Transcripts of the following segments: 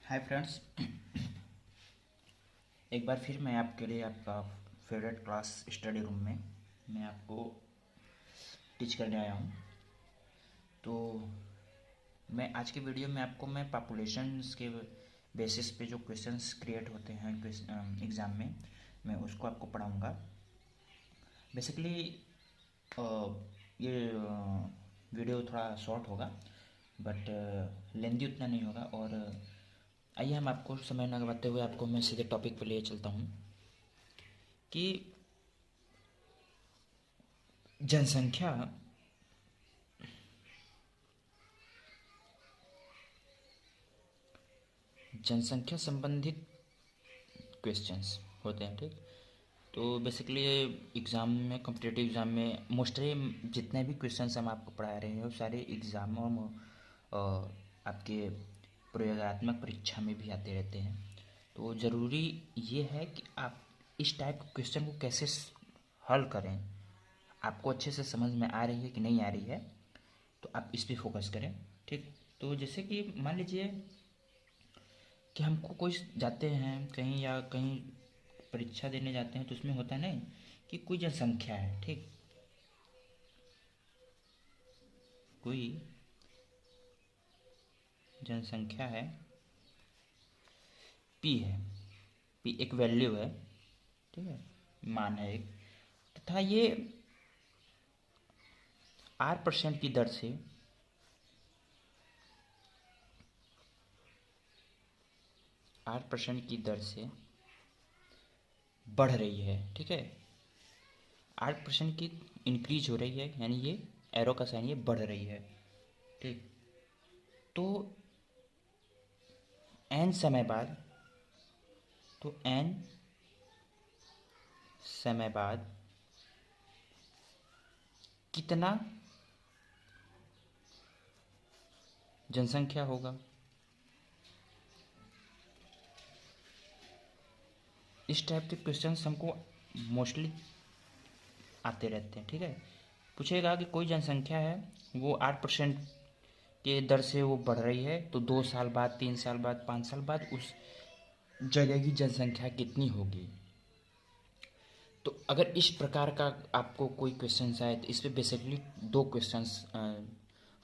Hi friends, एक बार फिर मैं आपके लिए आपका फेवरेट क्लास स्टडी रूम में मैं आपको टीच करने आया हूँ। तो मैं आज के वीडियो में आपको मैं पॉपुलेशंस के बेसिस पे जो क्वेश्चंस क्रिएट होते हैं एग्ज़ाम में मैं उसको आपको पढ़ाऊँगा। बेसिकली ये वीडियो थोड़ा शॉर्ट होगा बट लेंदी उतना नहीं होगा। और आइए हम आपको समय न गवाते हुए आपको मैं सीधे टॉपिक पर ले चलता हूँ कि जनसंख्या जनसंख्या संबंधित क्वेश्चंस होते हैं। ठीक, तो बेसिकली एग्ज़ाम में कॉम्पिटिटिव एग्ज़ाम में मोस्टली जितने भी क्वेश्चंस हम आपको पढ़ा रहे हैं वो सारे एग्ज़ामों में आपके प्रयोगात्मक परीक्षा में भी आते रहते हैं। तो ज़रूरी ये है कि आप इस टाइप के क्वेश्चन को कैसे हल करें, आपको अच्छे से समझ में आ रही है कि नहीं आ रही है, तो आप इस पर फोकस करें। ठीक, तो जैसे कि मान लीजिए कि हमको कोई जाते हैं कहीं या कहीं परीक्षा देने जाते हैं तो उसमें होता नहीं कि कोई जनसंख्या है। ठीक, कोई जनसंख्या है, पी है, पी एक वैल्यू है, ठीक है, मान है एक, तथा ये R% की दर से R% की दर से बढ़ रही है। ठीक है, 8% की इंक्रीज हो रही है, यानी ये एरो का साइन ये बढ़ रही है। ठीक, तो n समय बाद, तो n समय बाद कितना जनसंख्या होगा, इस टाइप के क्वेश्चंस हमको मोस्टली आते रहते हैं। ठीक है, पूछेगा कि कोई जनसंख्या है वो 8% के दर से वो बढ़ रही है, तो 2 साल बाद, 3 साल बाद, 5 साल बाद उस जगह की जनसंख्या कितनी होगी। तो अगर इस प्रकार का आपको कोई क्वेश्चन आए तो इस पर बेसिकली दो क्वेश्चंस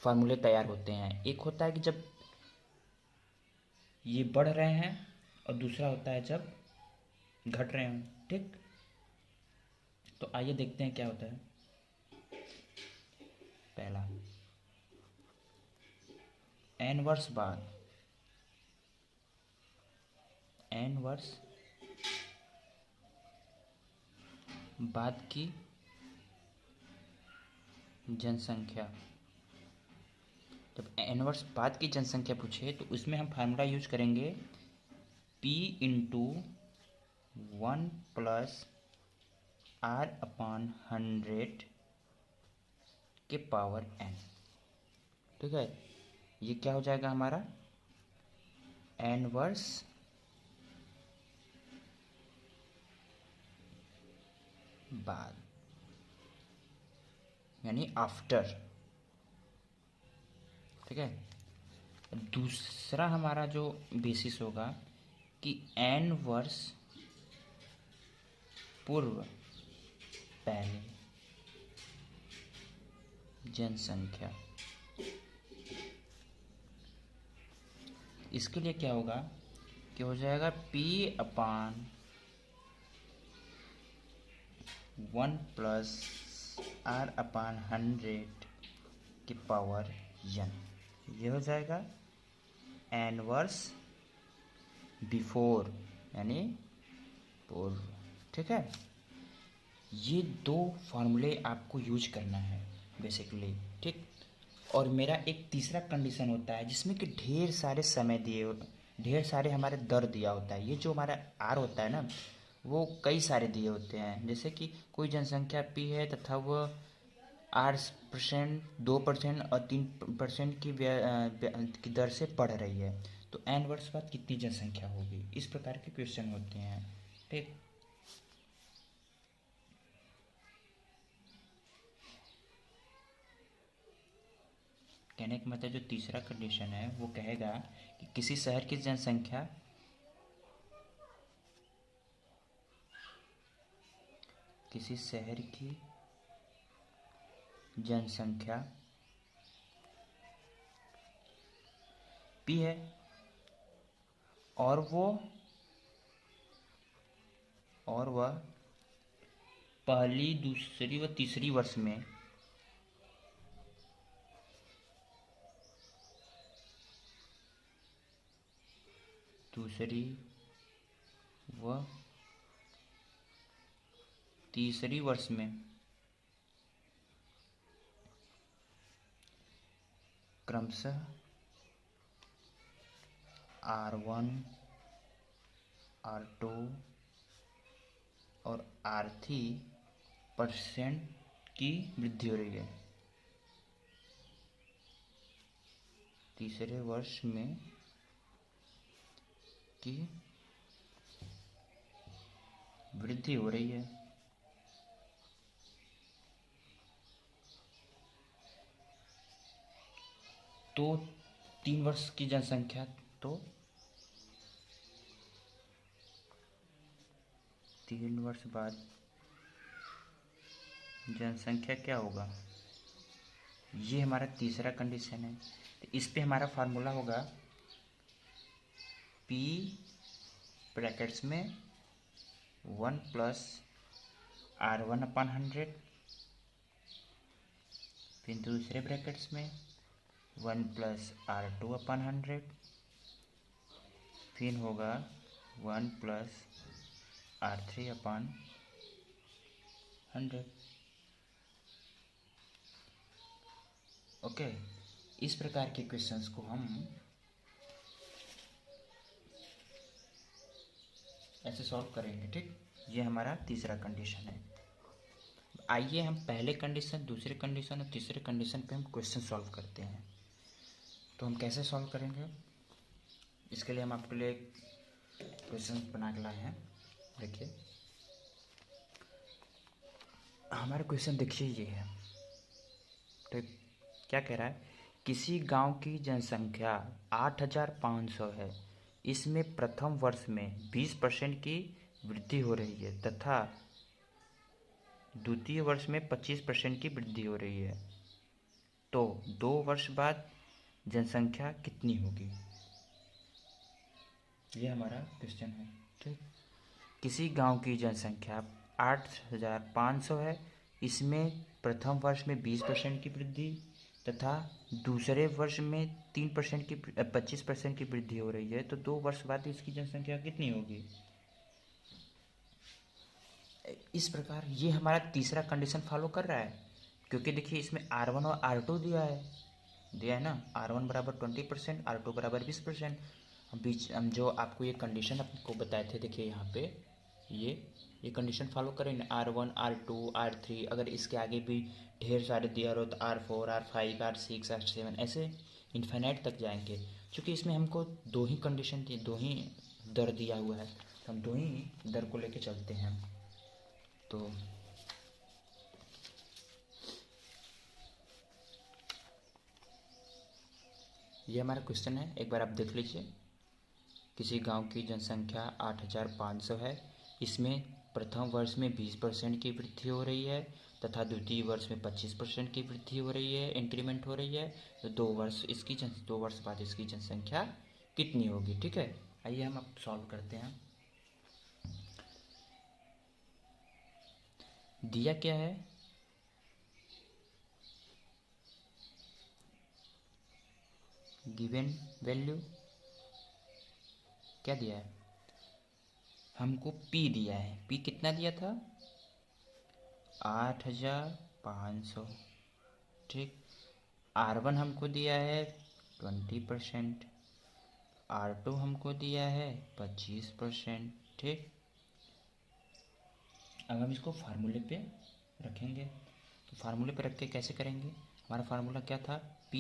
फार्मूले तैयार होते हैं। एक होता है कि जब ये बढ़ रहे हैं और दूसरा होता है जब घट रहे हैं। ठीक, तो आइए देखते हैं क्या होता है। पहला, n वर्ष बाद, n वर्ष बाद की जनसंख्या, जब n वर्ष बाद की जनसंख्या पूछे तो उसमें हम फार्मूला यूज करेंगे p इंटू 1+R/100 के पावर n। ठीक है, ये क्या हो जाएगा हमारा n वर्ष बाद, यानी आफ्टर। ठीक है, दूसरा हमारा जो बेसिस होगा कि n वर्ष पूर्व पहले जनसंख्या। इसके लिए क्या होगा कि हो जाएगा P/1+R/100 की पावर n। ये हो जाएगा n वर्ष बिफोर, यानी पूर्व। ठीक है, ये दो फार्मूले आपको यूज करना है बेसिकली। ठीक, और मेरा एक तीसरा कंडीशन होता है जिसमें कि ढेर सारे समय दिए, ढेर सारे हमारे दर दिया होता है। ये जो हमारा आर होता है ना, वो कई सारे दिए होते हैं। जैसे कि कोई जनसंख्या पी है तथा वह 8%, 2% और 3% की दर से बढ़ रही है, तो n वर्ष बाद कितनी जनसंख्या होगी। इस प्रकार के क्वेश्चन होते हैं। ठीक, कहने का मतलब जो तीसरा कंडीशन है वो कहेगा कि किसी शहर की जनसंख्या P है और वह पहली, दूसरी व तीसरी वर्ष में क्रमशः R1, R2 और R3% की वृद्धि हो रही है। तीसरे वर्ष में की वृद्धि हो रही है। तो 3 वर्ष की जनसंख्या, तो 3 वर्ष बाद जनसंख्या क्या होगा, ये हमारा तीसरा कंडीशन है। तो इस पे हमारा फार्मूला होगा P ब्रैकेट्स में 1 + R1/100, फिर दूसरे ब्रैकेट्स में 1 + R2/100, फिर होगा 1 + R3/100। ओके, इस प्रकार के क्वेश्चंस को हम ऐसे सॉल्व करेंगे। ठीक, ये हमारा तीसरा कंडीशन है। आइए हम पहले कंडीशन, दूसरे कंडीशन और तीसरे कंडीशन पे हम क्वेश्चन सॉल्व करते हैं। तो हम कैसे सॉल्व करेंगे, इसके लिए हम आपके लिए क्वेश्चन बना के लाए हैं। देखिए हमारा क्वेश्चन, देखिए ये है। तो क्या कह रहा है, किसी गांव की जनसंख्या 8500 है, इसमें प्रथम वर्ष में 20% की वृद्धि हो रही है तथा द्वितीय वर्ष में 25% की वृद्धि हो रही है। तो 2 वर्ष बाद जनसंख्या कितनी होगी, ये हमारा क्वेश्चन है। ठीक, किसी गांव की जनसंख्या 8500 है, इसमें प्रथम वर्ष में 20% की वृद्धि तथा दूसरे वर्ष में 25% की वृद्धि हो रही है। तो 2 वर्ष बाद इसकी जनसंख्या कितनी होगी। इस प्रकार ये हमारा तीसरा कंडीशन फॉलो कर रहा है, क्योंकि देखिए इसमें R1 और R2 दिया है ना। R1 = 20%, R2 = 20%। हम जो आपको ये कंडीशन आपको बताए थे, देखिए यहाँ पे ये कंडीशन फॉलो करेंगे। R1, R2, R3, अगर इसके आगे भी ढेर सारे दिया हो तो R4, R5, R6, R7 ऐसे इन्फिनाइट तक जाएंगे। क्योंकि इसमें हमको 2 ही कंडीशन थी, 2 ही दर दिया हुआ है, तो हम 2 ही दर को लेके चलते हैं। तो ये हमारा क्वेश्चन है, एक बार आप देख लीजिए। किसी गांव की जनसंख्या 8500 है, इसमें प्रथम वर्ष में 20% की वृद्धि हो रही है तथा द्वितीय वर्ष में 25% की वृद्धि हो रही है, इंक्रीमेंट हो रही है। तो 2 वर्ष बाद इसकी जनसंख्या कितनी होगी। ठीक है, आइए हम अब सॉल्व करते हैं। दिया क्या है, गिवन वैल्यू क्या दिया है, हमको P दिया है। P कितना दिया था, 8500। ठीक, R1 हमको दिया है 20%, R2 हमको दिया है 25%। ठीक, अब हम इसको फार्मूले पे रखेंगे। तो फार्मूले पे रख के कैसे करेंगे, हमारा फार्मूला क्या था, P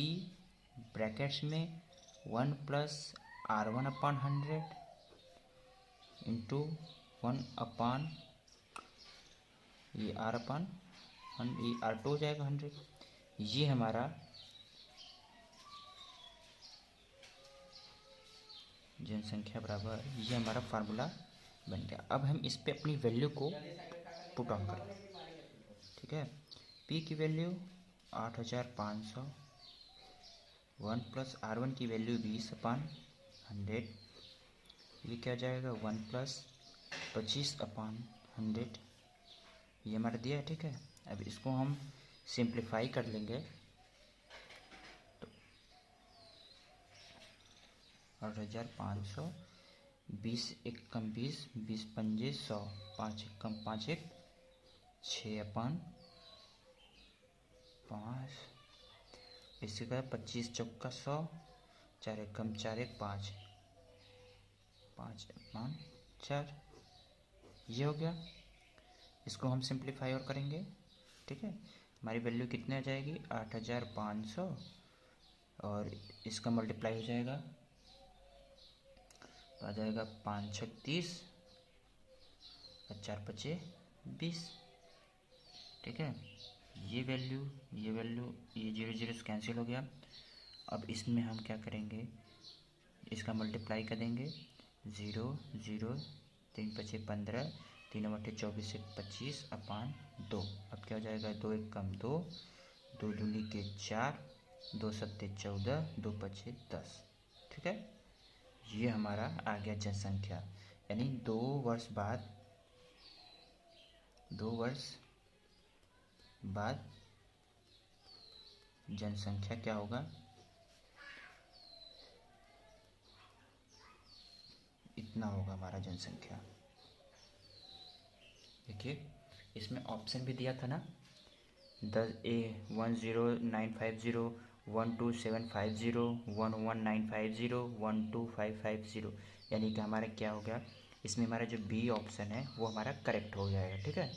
ब्रैकेट्स में 1 + R1/100 इंटू 1 ये R/100, ये R2 हो जाएगा 100। ये हमारा जनसंख्या बराबर, ये हमारा फार्मूला बन गया। अब हम इस पे अपनी वैल्यू को पुट ऑन करें, ठीक है। पी की वैल्यू 8500, 1 प्लस R1 की वैल्यू 20/100, ये क्या जाएगा 1 प्लस 25/100, ये हमारा दिया है, ठीक है। अब इसको हम सिंप्लीफाई कर लेंगे तो 8500, 20 एक कम 20, 20 पंजे 100, 5 एक कम 5 एक 6/5, इसी का 25 चौका 100, 4 एक कम 4 एक 5, 5/4, ये हो गया। इसको हम सिंप्लीफाई और करेंगे, ठीक है। हमारी वैल्यू कितने आ जाएगी 8500, और इसका मल्टीप्लाई हो जाएगा तो आ जाएगा 5 छक 30 और 4 पचे 20, ठीक है। ये वैल्यू ये 0 0 से कैंसिल हो गया। अब इसमें हम क्या करेंगे, इसका मल्टीप्लाई कर देंगे, 0 0, 3 पचे 15, 3 बटे 24 एक 25/2। अब क्या हो जाएगा 2 एक कम 2, 2 दूनी के 4, 2 सत्ते 14, 2 पचे 10, ठीक है। ये हमारा आ गया जनसंख्या, यानी 2 वर्ष बाद जनसंख्या क्या होगा, इतना होगा हमारा जनसंख्या। देखिए इसमें ऑप्शन भी दिया था ना, 10950, 12750, 11950, 12550, यानी कि हमारा क्या हो गया, इसमें हमारा जो बी ऑप्शन है वो हमारा करेक्ट हो जाएगा, ठीक है।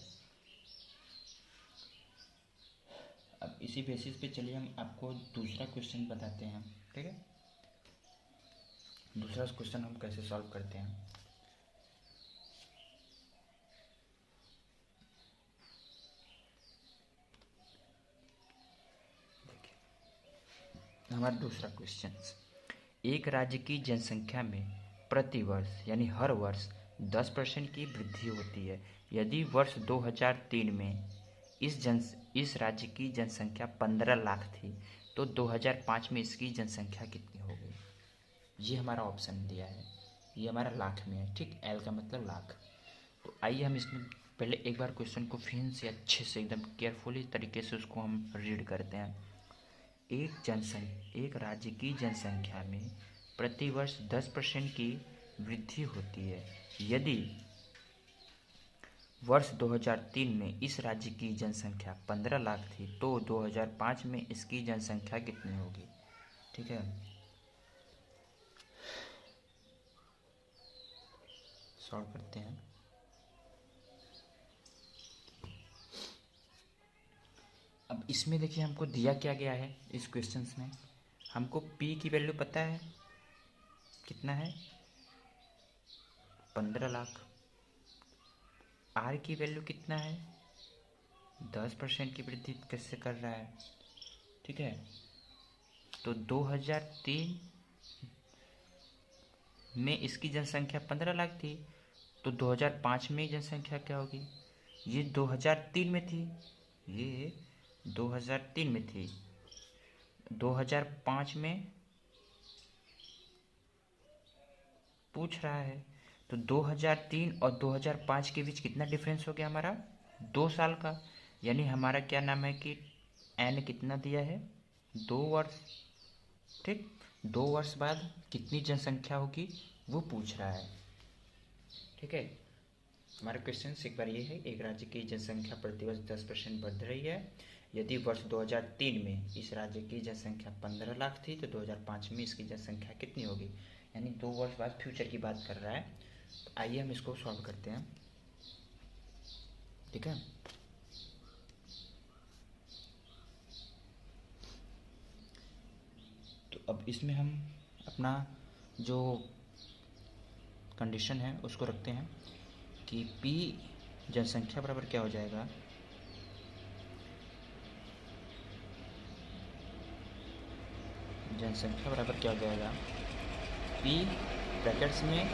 अब इसी बेसिस पे चलिए हम आपको दूसरा क्वेश्चन बताते हैं, ठीक है। दूसरा क्वेश्चन हम कैसे सॉल्व करते हैं, हमारा दूसरा क्वेश्चन, एक राज्य की जनसंख्या में प्रतिवर्ष यानी हर वर्ष 10% की वृद्धि होती है। यदि वर्ष 2003 में इस राज्य की जनसंख्या 15 लाख थी तो 2005 में इसकी जनसंख्या कितनी होगी। ये हमारा ऑप्शन दिया है, ये हमारा लाख में है, ठीक। एल का मतलब लाख। तो आइए हम इसमें पहले एक बार क्वेश्चन को फिर से अच्छे से एकदम केयरफुली तरीके से उसको हम रीड करते हैं। एक राज्य की जनसंख्या में प्रतिवर्ष 10% की वृद्धि होती है। यदि वर्ष 2003 में इस राज्य की जनसंख्या 15 लाख थी तो 2005 में इसकी जनसंख्या कितनी होगी, ठीक है। सॉल्व करते हैं। अब इसमें देखिए हमको दिया क्या गया है, इस क्वेश्चंस में हमको P की वैल्यू पता है कितना है 15 लाख, R की वैल्यू कितना है 10% की वृद्धि कैसे कर रहा है, ठीक है। तो 2003 में इसकी जनसंख्या 15 लाख थी तो 2005 में जनसंख्या क्या होगी, ये 2003 में थी, ये 2003 में थी, 2005 में पूछ रहा है। तो 2003 और 2005 के बीच कितना डिफरेंस हो गया हमारा 2 साल का, यानी हमारा क्या नाम है कि एन कितना दिया है 2 वर्ष, ठीक। 2 वर्ष बाद कितनी जनसंख्या होगी वो पूछ रहा है, ठीक है। हमारा क्वेश्चन एक बार ये है, एक राज्य की जनसंख्या प्रतिवर्ष 10% बढ़ रही है। यदि वर्ष 2003 में इस राज्य की जनसंख्या 15 लाख थी तो 2005 में इसकी जनसंख्या कितनी होगी, यानी 2 वर्ष बाद फ्यूचर की बात कर रहा है। तो आइए हम इसको सॉल्व करते हैं, ठीक है। तो अब इसमें हम अपना जो कंडीशन है उसको रखते हैं कि P जनसंख्या बराबर क्या हो जाएगा, जनसंख्या बराबर क्या हो जाएगा P ब्रैकेट्स में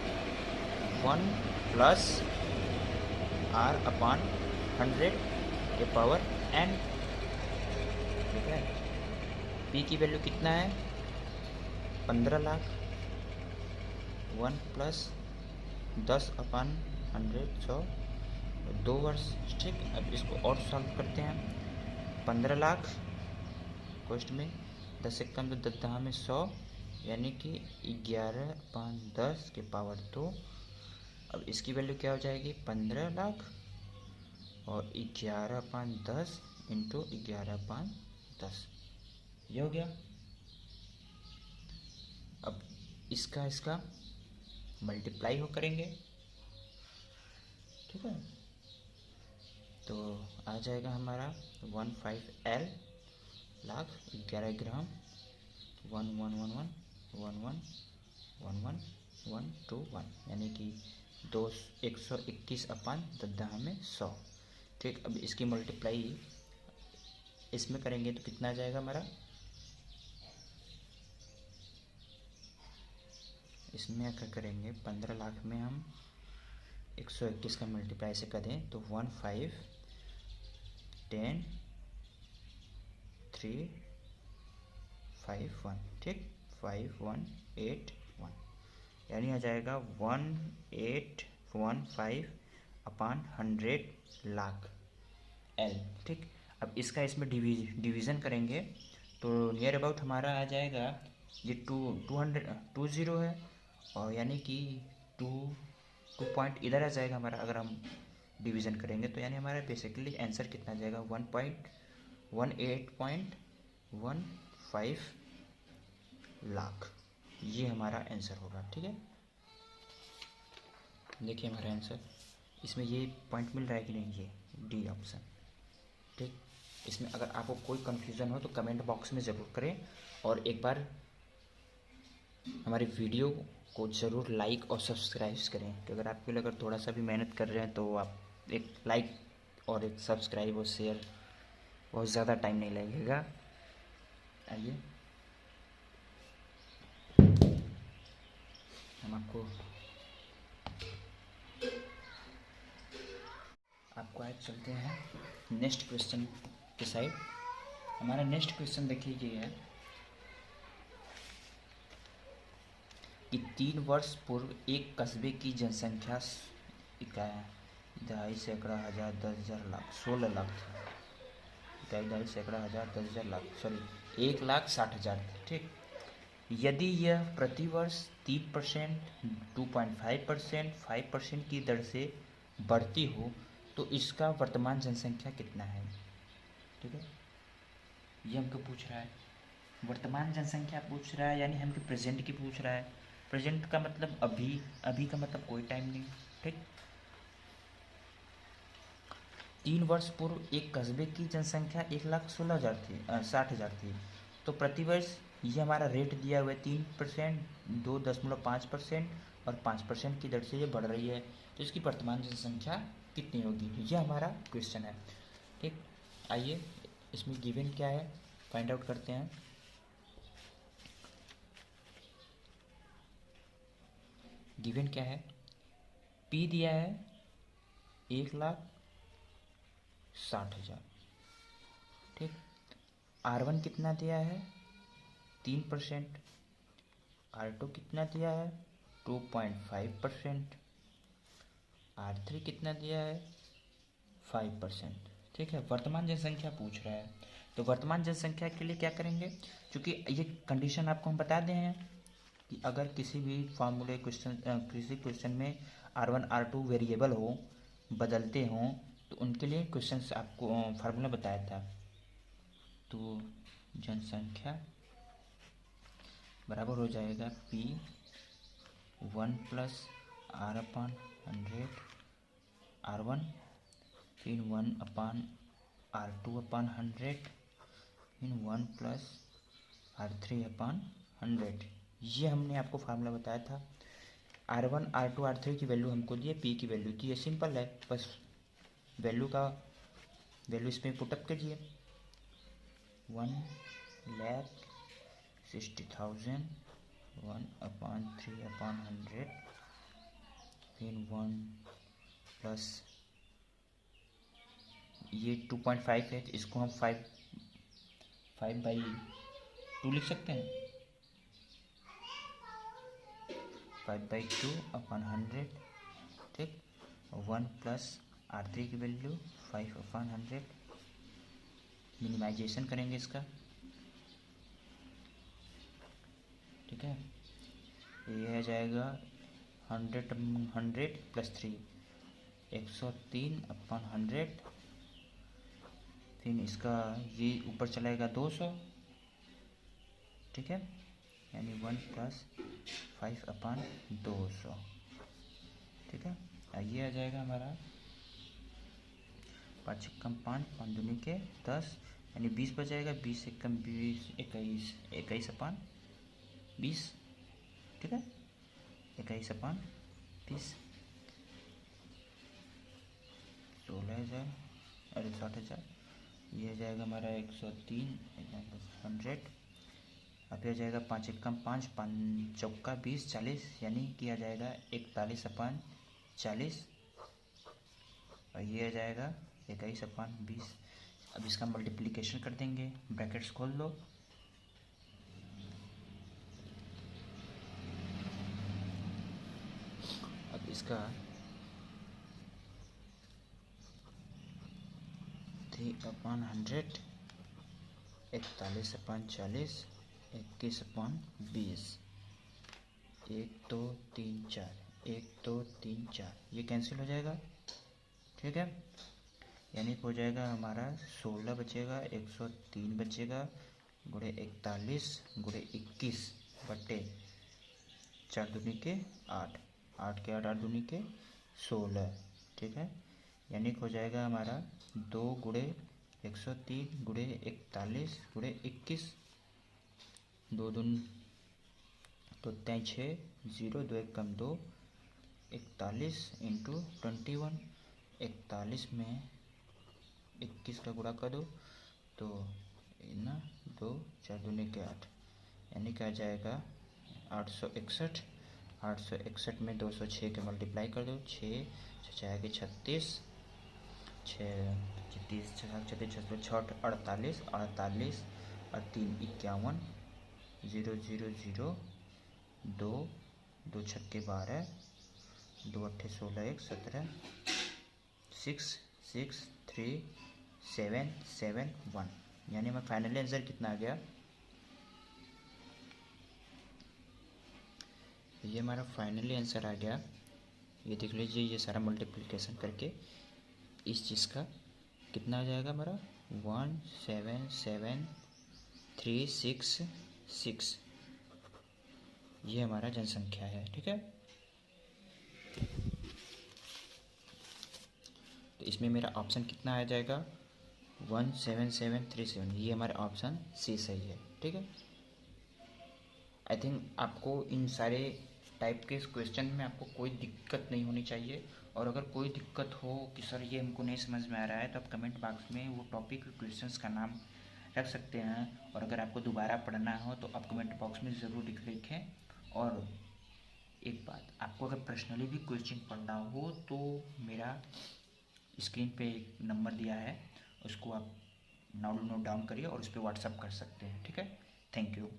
1 प्लस आर अपॉन 100 के पावर n, ठीक है। पी की वैल्यू कितना है 15 लाख, 1 प्लस 10 अपॉन 100 100 2 वर्ष, ठीक। अब इसको और सॉल्व करते हैं। 15 लाख कोष्ट में 10 से कम तो 10 दहा में 100, यानी कि 11/10 के पावर 2। अब इसकी वैल्यू क्या हो जाएगी 15 लाख और 11/10 इंटू 11/10, ये हो गया। अब इसका मल्टीप्लाई हो करेंगे, ठीक है। तो आ जाएगा हमारा 15L लाख 11 ग्राम 1111111121, यानी कि 121 अपान 10 में 100, ठीक। अब इसकी मल्टीप्लाई इसमें करेंगे तो कितना आ जाएगा हमारा, इसमें क्या करेंगे 15 लाख में हम 121 का मल्टीप्लाई से करें तो 1 5 10 3 5 1, ठीक। 5181, यानी आ जाएगा 1815 अपान 100 लाख L, ठीक। अब इसका इसमें डिवीज़न करेंगे तो नियर अबाउट हमारा आ जाएगा, ये 20 है, और यानी कि 2 पॉइंट इधर आ जाएगा हमारा। अगर हम डिवीज़न करेंगे तो यानी हमारा बेसिकली आंसर कितना आ जाएगा 1.1815 लाख, ये हमारा आंसर होगा, ठीक है। देखिए हमारा आंसर, इसमें ये पॉइंट मिल रहा है कि नहीं, ये डी ऑप्शन, ठीक। इसमें अगर आपको कोई कन्फ्यूज़न हो तो कमेंट बॉक्स में ज़रूर करें, और एक बार हमारी वीडियो को ज़रूर लाइक और सब्सक्राइब करें, कि अगर आपके लिए अगर थोड़ा सा भी मेहनत कर रहे हैं तो आप एक लाइक और एक सब्सक्राइब और शेयर, बहुत ज़्यादा टाइम नहीं लगेगा। आइए हम आपको आज चलते हैं नेक्स्ट क्वेश्चन के साइड। हमारा नेक्स्ट क्वेश्चन देखिए ये है कि 3 वर्ष पूर्व एक कस्बे की जनसंख्या 2.5 सैकड़ा हज़ार 10,000 लाख 16 लाख थी। 2.5 सैकड़ा हज़ार 10,000 लाख 1,60,000 थी, ठीक। यदि यह प्रतिवर्ष 3%, 2.5%, 5% की दर से बढ़ती हो तो इसका वर्तमान जनसंख्या कितना है, ठीक है। ये हमको पूछ रहा है, वर्तमान जनसंख्या पूछ रहा है, यानी हमको प्रेजेंट की पूछ रहा है। प्रेजेंट का मतलब अभी, अभी का मतलब कोई टाइम नहीं, ठीक। 3 वर्ष पूर्व एक कस्बे की जनसंख्या 1,16,000 थी, 60,000 थी। तो प्रतिवर्ष ये हमारा रेट दिया हुआ है 3%, 2.5% और 5% की दर से ये बढ़ रही है। तो इसकी वर्तमान जनसंख्या कितनी होगी, ये हमारा क्वेश्चन है, ठीक। आइए इसमें गिवन क्या है फाइंड आउट करते हैं। गिवन क्या है, P दिया है 1,60,000, ठीक। R1 कितना दिया है 3%, R2 कितना दिया है 2.5%, R3 कितना दिया है 5%, ठीक है। वर्तमान जनसंख्या पूछ रहा है, तो वर्तमान जनसंख्या के लिए क्या करेंगे, क्योंकि ये कंडीशन आपको हम बता दे हैं कि अगर किसी भी फार्मूले क्वेश्चन, किसी क्वेश्चन में R1 R2 वेरिएबल हो, बदलते हों, तो उनके लिए क्वेश्चन आपको फार्मूला बताया था। तो जनसंख्या बराबर हो जाएगा P 1 प्लस R/100 R1, फिर 1/R2/100, फिर 1 प्लस R3/100। ये हमने आपको फार्मूला बताया था। R1 R2 R3 की वैल्यू हमको दी है, P की वैल्यू दी है, सिंपल है। बस वैल्यू इसमें पुटअप कीजिए, 1,60,000 1/3/100, फिर 1 प्लस ये 2.5 है, इसको हम 5/2 लिख सकते हैं। 5/2/100, ठीक। 1 प्लस R3 की वैल्यू 5/100। मिनिमाइजेशन करेंगे इसका, ठीक है। ये आ जाएगा 100 प्लस 3 103/100। फिर इसका ये ऊपर चलाएगा 200, ठीक है, यानी 1 प्लस 5/200, ठीक है। ये आ जाएगा हमारा 5 कम 5 5 दूनी के 10, यानी 20 बचाएगा। 20 एक कम 20 21 21/20, ठीक है। 21/20 16,000, अरे 60,000। ये आ जाएगा हमारा 103/100। अब आ जाएगा 5 एक कम 5 5 चौका 20 40, यानी कि आ जाएगा 41/40। और ये आ जाएगा 21/20। अब इसका मल्टीप्लिकेशन कर देंगे, ब्रैकेट्स खोल दो। अब इसका 3/100, 41/40, 21/20, 1 2 3 4, 1 2 3 4, ये कैंसिल हो जाएगा, ठीक है। यानी हो जाएगा हमारा 16 बचेगा, 103 बचेगा, गुणे 41 गुणे 21 बट्टे 4 दूनी के 8, 8 के 8 8 दूनी के 16, ठीक है। यानी हो जाएगा हमारा 2 गुणे 103 गुणे 41 गुणे 21, 2 दून तो 6 0 2 1 कम 2, 41 इंटू 21। 41 में 21 का गुणा कर दो तो ना 2 4 दूनी के 8, यानी क्या आ जाएगा 861। 861 में 206 के मल्टीप्लाई कर दो, 6 जाएगा 36, 6 30 36 6 48 48 और 3 51, 0 0 0 2 2 छक्के 12, 2 8 16 1 17, 6 6 3 7 7 1, यानी हमारा फाइनली आंसर कितना आ गया। ये हमारा फाइनली आंसर आ गया। ये देख लीजिए, ये सारा मल्टीप्लिकेशन करके इस चीज़ का कितना आ जाएगा हमारा 177,366। ये हमारा जनसंख्या है, ठीक है। तो इसमें मेरा ऑप्शन कितना आ जाएगा 17737, ये हमारा ऑप्शन सी सही है, ठीक है। आई थिंक आपको इन सारे टाइप के क्वेश्चन में आपको कोई दिक्कत नहीं होनी चाहिए। और अगर कोई दिक्कत हो कि सर ये हमको नहीं समझ में आ रहा है, तो आप कमेंट बॉक्स में वो टॉपिक क्वेश्चंस का नाम रख सकते हैं। और अगर आपको दोबारा पढ़ना हो तो आप कमेंट बॉक्स में ज़रूर लिखें। और एक बात, आपको अगर पर्सनली भी क्वेश्चन पढ़ना हो तो मेरा स्क्रीन पे एक नंबर दिया है, उसको आप नोट डाउन करिए और उस पर व्हाट्सअप कर सकते हैं, ठीक है। Thank you.